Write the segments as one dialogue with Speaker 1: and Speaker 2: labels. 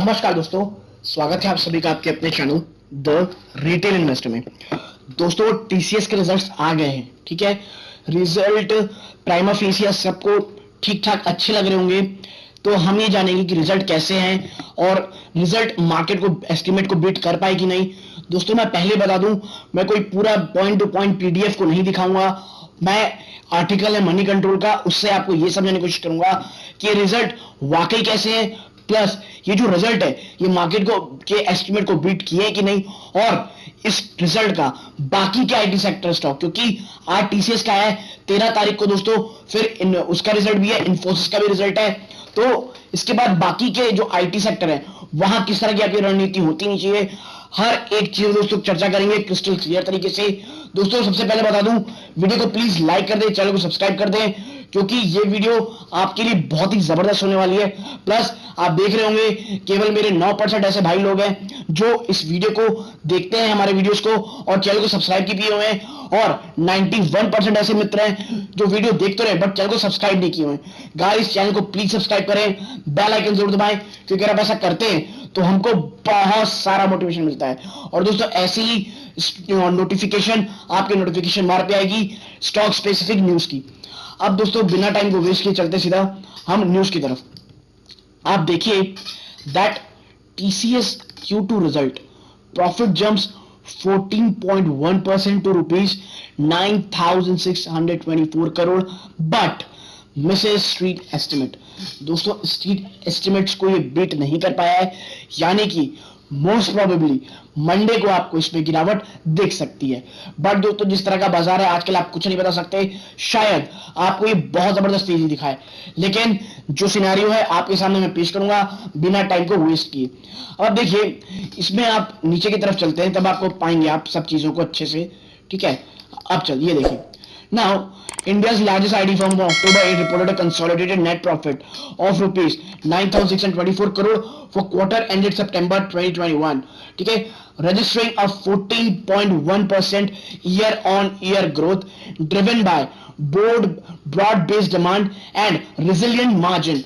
Speaker 1: नमस्कार दोस्तों, स्वागत है आप सभी का आपके अपने चैनल द रिटेल इन्वेस्टर में। दोस्तों टीसीएस के रिजल्ट्स आ गए हैं, ठीक है। रिजल्ट प्राइमा फेसिया सबको ठीक ठाक अच्छे लग रहे होंगे, तो हम ये जानेंगे कि रिजल्ट कैसे हैं और रिजल्ट मार्केट को एस्टिमेट को बीट कर पाए कि नहीं। दोस्तों मैं पहले बता दूं, मैं कोई पूरा पॉइंट टू पॉइंट पीडीएफ को नहीं दिखाऊंगा, मैं आर्टिकल है मनी कंट्रोल का, उससे आपको ये समझाने की कोशिश करूंगा कि रिजल्ट वाकई कैसे हैं, प्लस ये जो रिजल्ट है ये मार्केट को के एस्टिमेट को बीट किए कि नहीं, और इस रिजल्ट का बाकी के आईटी सेक्टर स्टॉक, क्योंकि आज टीसीएस का है 13 तारीख को दोस्तों, फिर उसका रिजल्ट भी है, इन्फोसिस का भी रिजल्ट है, तो इसके बाद बाकी के जो आईटी सेक्टर है वहां किस तरह की आपकी रणनीति होती नहीं चाहिए, हर एक चीज दोस्तों चर्चा करेंगे क्रिस्टल क्लियर तरीके से। दोस्तों सबसे पहले बता दूं, वीडियो को प्लीज लाइक कर दें, चैनल को सब्सक्राइब कर दें, क्योंकि ये वीडियो आपके लिए बहुत ही जबरदस्त होने वाली है। प्लस आप देख रहे होंगे केवल मेरे 9% ऐसे भाई लोग हैं जो इस वीडियो को देखते हैं, हमारे वीडियोस को, और चैनल को सब्सक्राइब किए हुए हैं, और 91% ऐसे मित्र हैं जो वीडियो देखते रहे बट चैनल को सब्सक्राइब नहीं किए हुए हैं। गाइस चैनल को प्लीज सब्सक्राइब करें, बेल आइकन जरूर दबाएं, क्योंकि अगर आप ऐसा करते हैं तो हमको बहुत सारा मोटिवेशन मिलता है। और दोस्तों ऐसी ही नोटिफिकेशन आपके नोटिफिकेशन बार पे आएगी स्टॉक स्पेसिफिक न्यूज की। अब दोस्तों बिना टाइम को वेस्ट किए चलते सीधा हम न्यूज की तरफ। आप देखिए that TCS Q2 result profit jumps 14.1% to rupees 9,624 crore, but misses street estimate. दोस्तों स्ट्रीट एस्टिमेट्स को ये बीट नहीं कर पाया है, यानी कि मोस्ट प्रोबेबली मंडे को आपको इसमें गिरावट देख सकती है। बट दोस्तों जिस तरह का बाजार है आजकल आप कुछ नहीं बता सकते, शायद आपको ये बहुत जबरदस्त तेजी दिखाए, लेकिन जो सिनेरियो है आपके सामने मैं पेश करूंगा बिना टाइम को वेस्ट किए। अब देखिए इसमें आप नीचे की तरफ चलते हैं, तब आपको पाएंगे आप सब चीजों को अच्छे से, ठीक है। अब चलिए देखिए, now India's largest ID firm of October 8 reported a consolidated net profit of rupees 9,624 crore for quarter ended September 2021, ठीक है, registering a 14.1% year-on-year growth driven by broad-based demand and resilient margin।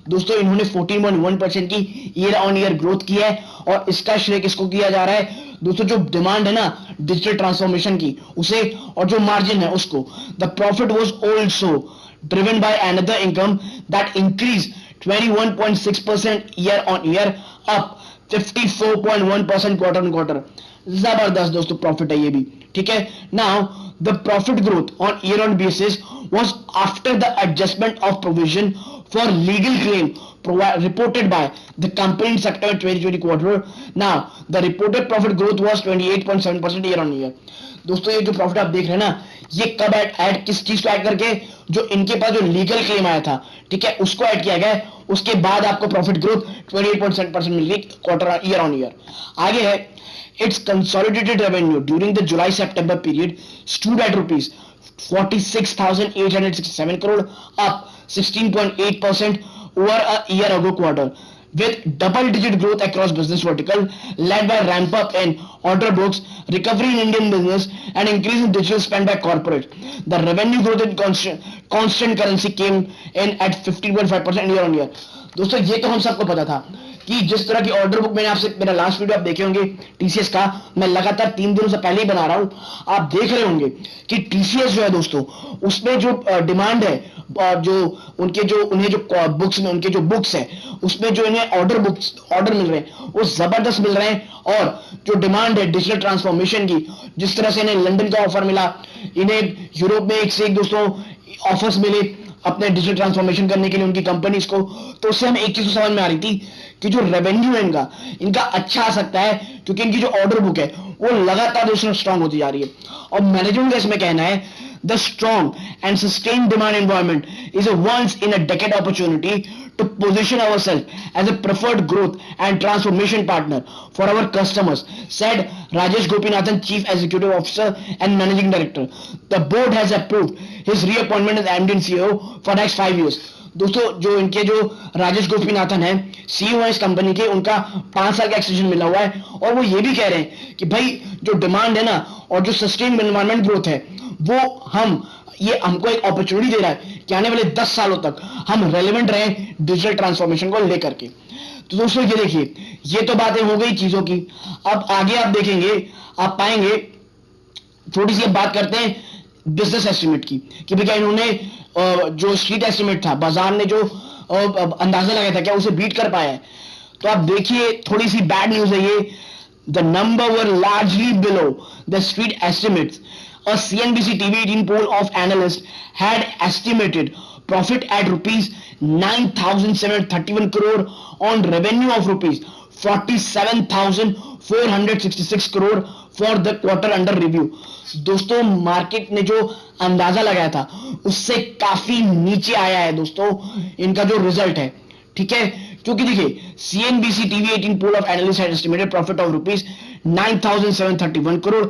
Speaker 1: दोस्तों इन्होंने 14.1% की ईयर ऑन ईयर ग्रोथ की है, और इसका श्रेय किसको किया जा रहा है दोस्तों, जो डिमांड है ना डिजिटल ट्रांसफॉर्मेशन की उसे, और जो मार्जिन है उसको। The profit was also driven by another income that increase 21.6% year on year, up 54.1% quarter on quarter. जबरदस्त दोस्तों प्रॉफिट है ये भी, ठीक है। Now the profit growth on year on basis was after the adjustment of provision for legal claim reported by the company in September 2020 quarter. Now the reported profit growth was 28.7% year on year। दोस्तों ये जो profit आप देख रहे हैं ना, ये कब ऐड किस चीज को ऐड करके, जो इनके पास जो लीगल क्लेम आया था, ठीक है, उसको ऐड किया गया, उसके बाद आपको प्रॉफिट ग्रोथ 28.7% मिल रही क्वार्टर ईयर ऑन ईयर। आगे है its consolidated revenue during the July-September period stood at rupees 46,867 crore, up 16.8% over a year ago quarter, with double-digit growth across business vertical, led by ramp-up in order books, recovery in Indian business, and increase in digital spend by corporate. The revenue growth in constant currency came in at 15.5% year on year। दोस्तों ये तो हम सबको पता था कि जिस तरह की ऑर्डर बुक, मैंने आपसे मेरा लास्ट वीडियो आप देखे होंगे टीसीएस का, मैं लगातार 3 दिनों से पहले ही बना रहा हूं, आप देख रहे होंगे कि टीसीएस जो है दोस्तों उसमें जो डिमांड है, और जो उनके जो उन्हें जो बुक्स में उनके जो बुक्स है उसमें जो इन्हें ऑर्डर मिल रहे हैं वो जबरदस्त मिल रहे हैं। और जो डिमांड है डिजिटल ट्रांसफॉर्मेशन की, जिस तरह से इन्हें लंदन का ऑफर मिला, इन्हें यूरोप में एक से एक दोस्तों ऑफर्स मिले अपने डिजिटल ट्रांसफॉर्मेशन करने के लिए उनकी कंपनीज को, तो उससे हमें एक चीज समझ में आ रही थी कि जो रेवेन्यू है इनका अच्छा आ सकता है, क्योंकि इनकी जो ऑर्डर बुक है वो लगातार दोस्तों स्ट्रांग होती जा रही है। और मैनेजमेंट का इसमें कहना है the strong and sustained demand environment is a once in a decade opportunity to position ourselves as a preferred growth and transformation partner for our customers, said Rajesh Gopinathan, Chief Executive Officer and Managing Director. The board has approved his reappointment as MD and CEO for next 5 years. दोस्तों जो इनके जो राजेश गोपीनाथन है CEO है इस company के, उनका 5 साल का एक्सटेंशन मिला हुआ है, और वो ये भी कह रहे हैं कि भाई जो डिमांड है ना और जो सस्टेन एनवायरमेंट ग्रोथ है वो ये हमको एक अपॉर्चुनिटी दे रहा है कि आने वाले 10 सालों तक हम रेलेवेंट रहें डिजिटल ट्रांसफॉर्मेशन को लेकर के। तो दोस्तों ये देखिए, ये तो बातें हो गई चीजों की। अब आगे आप देखेंगे, आप पाएंगे, थोड़ी सी अब बात करते हैं बिजनेस एस्टिमेट की कि भैया इन्होंने जो स्ट्रीट एस्टिमेट था, बाजार ने जो अंदाजा लगाया था, क्या उसे बीट कर पाया है? तो आप देखिए, थोड़ी सी बैड न्यूज है ये। The number were largely below the street estimates. A CNBC TV 18 poll of analysts had estimated profit at rupees 9,731 crore on revenue of rupees 47,466 crore for the quarter under review. दोस्तों market ने जो अंदाजा लगाया था उससे काफी नीचे आया है दोस्तों इनका जो रिजल्ट है, ठीक है। क्योंकि देखिए, CNBC TV 18 poll of analysts had estimated profit of rupees 9,731 crore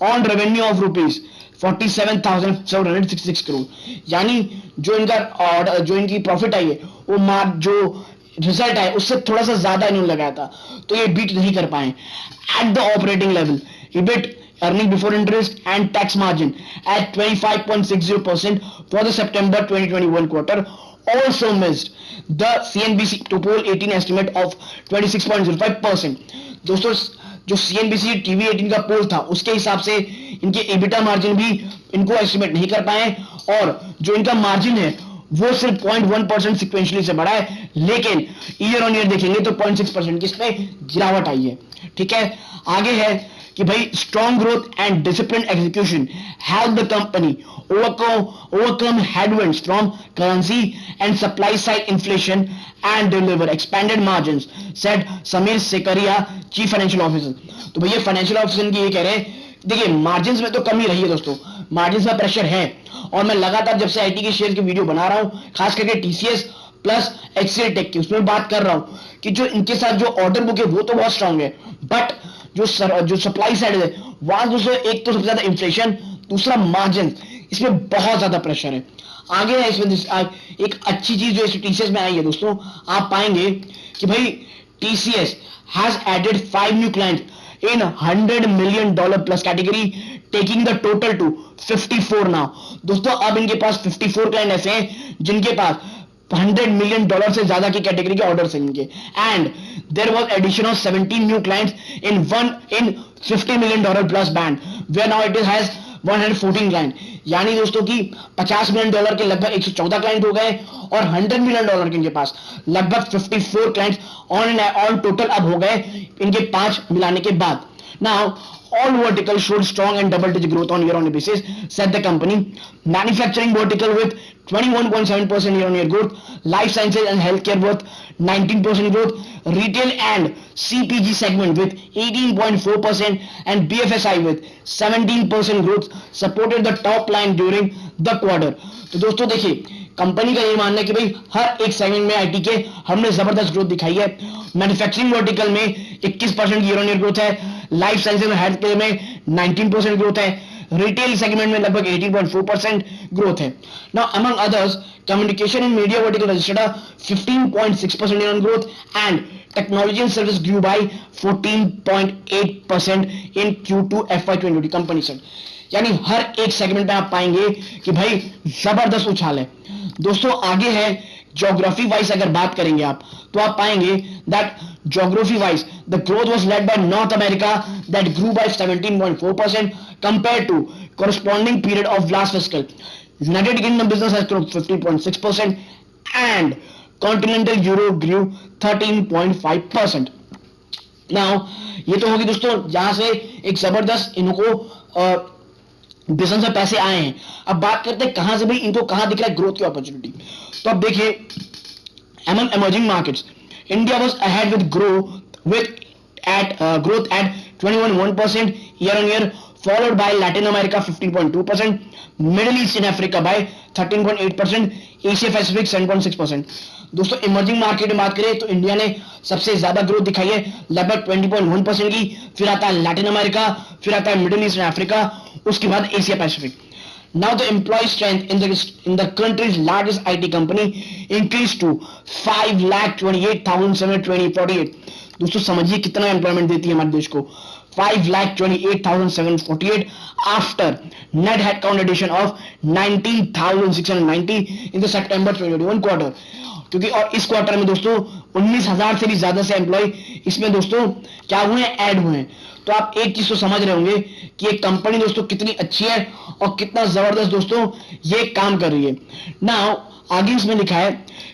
Speaker 1: on revenue of rupees 47,766 crore, यानी जो इनका ऑर्डर, जो इनकी प्रॉफिट आई है, वो जो रिजल्ट है उससे थोड़ा सा ज्यादा इन्होंने लगाया था, तो ये बीट नहीं कर पाए। At the operating level, EBIT, earning before interest and tax margin at 25.60% for the September 2021 quarter also missed the CNBC to poll 18 estimate of 26.05%. दोस्तों जो CNBC TV 18 का पोल था उसके हिसाब से इनके EBITDA मार्जिन भी इनको एस्टिमेट नहीं कर पाए, और जो इनका मार्जिन है वो सिर्फ 0.1% सिक्वेंशली से बढ़ा है, लेकिन ईयर ऑन ईयर देखेंगे तो 0.6% की इसमें गिरावट आई है, ठीक है। आगे है कि भाई strong growth and discipline execution help the company overcome headwinds from currency and supply side inflation and deliver expanded margins, said Samir Sekaria, chief financial officer. तो भैया फाइनेंशियल ऑफिसर की ये कह रहे हैं, देखिए मार्जिन्स में तो कमी रही है दोस्तों, मार्जिन्स में प्रेशर है, और मैं लगातार जब से आईटी के शेयर की वीडियो बना रहा हूं, खास करके TCS प्लस HCL टेक की, उसमें बात कर रहा हूं कि जो इनके साथ जो ऑर्डर बुक है वो तो बहुत स्ट्रांग है, बट जो सप्लाई साइड है वहां दोस्तों एक तो सबसे ज्यादा इन्फ्लेशन, दूसरा मार्जिन, इसमें बहुत ज्यादा प्रेशर है। आगे है इसमें एक अच्छी चीज जो TCS में आई है दोस्तों, आप पाएंगे कि भाई TCS has added 5 new clients in $100 million plus category, taking the total to 54 now. दोस्तों अब इनके पास 54 क्लाइंट ऐसे हैं जिनके पास $100 million से ज्यादा की कैटेगरी के ऑर्डर्स हैं इनके, and there was addition of 17 new clients in $50 million plus band, where now it has 114 client, यानी दोस्तों की $50 million के लगभग 114 क्लाइंट हो गए, और $100 million के इनके पास लगभग 54 क्लाइंट ऑन टोटल अब हो गए इनके 5 मिलाने के बाद। Now all verticals showed strong and double-digit growth on year-on-year basis, said the company. Manufacturing vertical with 21.7% year-on-year growth, life sciences and healthcare with 19% growth, retail and CPG segment with 18.4% and BFSI with 17% growth supported the top line during the quarter. तो दोस्तों देखिए, company का ये मानना है कि भाई हर एक सेगमेंट में आईटी के हमने जबरदस्त ग्रोथ दिखाई है। मैन्युफैक्चरिंग वर्टिकल में 21% ईयर ऑन ईयर ग्रोथ है, लाइफ साइंसेज में हेल्थ केयर में 19% ग्रोथ है, रिटेल सेगमेंट में लगभग 18.4% ग्रोथ है। Now among others, communication and media vertical registered 15.6% year on growth, and technology and service grew by 14.8% in Q2 FY20 company से। यानी हर एक सेगमेंट में आप पाएंगे कि भाई जबरदस्त उछाल है। दोस्तों आगे है ज्योग्राफी वाइज अगर बात करेंगे आप, तो आप पाएंगे that geography wise the growth was led by North America that grew by 17.4% compare to corresponding period of last fiscal. United Kingdom business has grown 15.6% and continental Europe grew 13.5%. Now ये तो होगी दोस्तों जहां से एक जबरदस्त इनको बिजनेस में पैसे आए हैं। अब बात करते हैं कहां से भाई इनको कहां दिख रहा है ग्रोथ की अपॉर्चुनिटी। तो अब देखिए, among emerging markets, India was ahead with growth at 21.1% year on year, followed by Latin America 15.2%, Middle East and Africa by 13.8%, Asia Pacific 7.6%. दोस्तों इमर्जिंग मार्केट में बात करें तो इंडिया ने सबसे ज्यादा ग्रोथ दिखाई है लगभग 20.1% की, फिर आता है लैटिन अमेरिका, फिर आता है मिडिल ईस्ट एंड अफ्रीका, उसके बाद Asia Pacific. Now the employee strength in the country's largest IT company increased to 5,28,748. दोस्तों समझिए कितना एम्प्लॉयमेंट देती है हमारे देश को, 5,28,748 after net headcount addition of 19,690 in the September 2021 quarter. क्योंकि और इस क्वार्टर में दोस्तों 19,000 से भी ज्यादा से एम्प्लॉय इसमें दोस्तों क्या हुए हैं, ऐड हुए हैं। तो आप एक चीज तो समझ रहे होंगे कि ये कंपनी दोस्तों कितनी अच्छी है और कितना जबरदस्त दोस्तों ये काम कर रही है। नाउ आगे इसमें लिखा है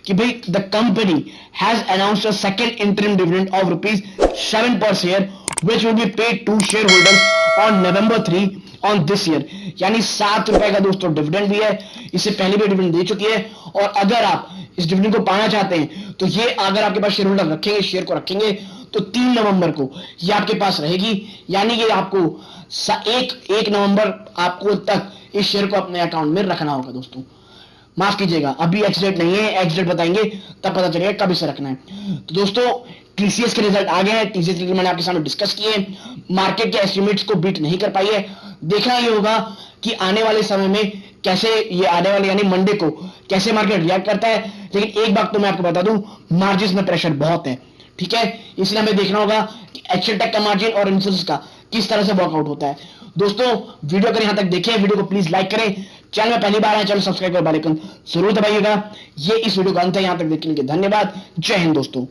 Speaker 1: कि भाई the company has announced a second interim dividend of ₹7 पर share which will be paid to shareholders on November 3 on this year। यानी ₹7 का दोस्तों डिविडेंड भी है, इससे पहले भी डिविडेंड दे चुकी है। और अगर आप इस डिविडेंड को पाना चाहते हैं तो ये अगर आपके पास शेयर होल्डर रखेंगे, शेयर को रखेंगे तो 3 नवंबर को ये आपके पास रहेगी। यानी कि आपको 1 नवंबर आपको तक इस शेयर को अपने अकाउंट में रखना होगा दोस्तों। माफ कीजिएगा, अभी एक्स डेट नहीं है, एक्स डेट बताएंगे तब पता चलेगा कब इसे रखना है। तो दोस्तों टीसीएस के रिजल्ट आ गए हैं, टीसीएस के मैंने आपके सामने डिस्कस किए। मार्केट के एस्टिमेट्स को बीट नहीं कर पाई है। देखना ये होगा कि आने वाले समय में कैसे ये आने वाले यानी मंडे को कैसे मार्केट रिएक्ट करता है। लेकिन एक बात तो मैं आपको बता दूं, मार्जिन में प्रेशर बहुत है, ठीक है। इसलिए हमें देखना होगा कि एक्सेल टेक का मार्जिन और इन्फोसिस का किस तरह से वर्कआउट होता है। दोस्तों वीडियो को यहां तक देखें, वीडियो को प्लीज लाइक करें, चैनल में पहली बार आए चैनल सब्सक्राइब कर बेल आइकन जरूर दबाइएगा। ये इस वीडियो का अंत है, यहां तक देखने के लिए धन्यवाद। जय हिंद दोस्तों।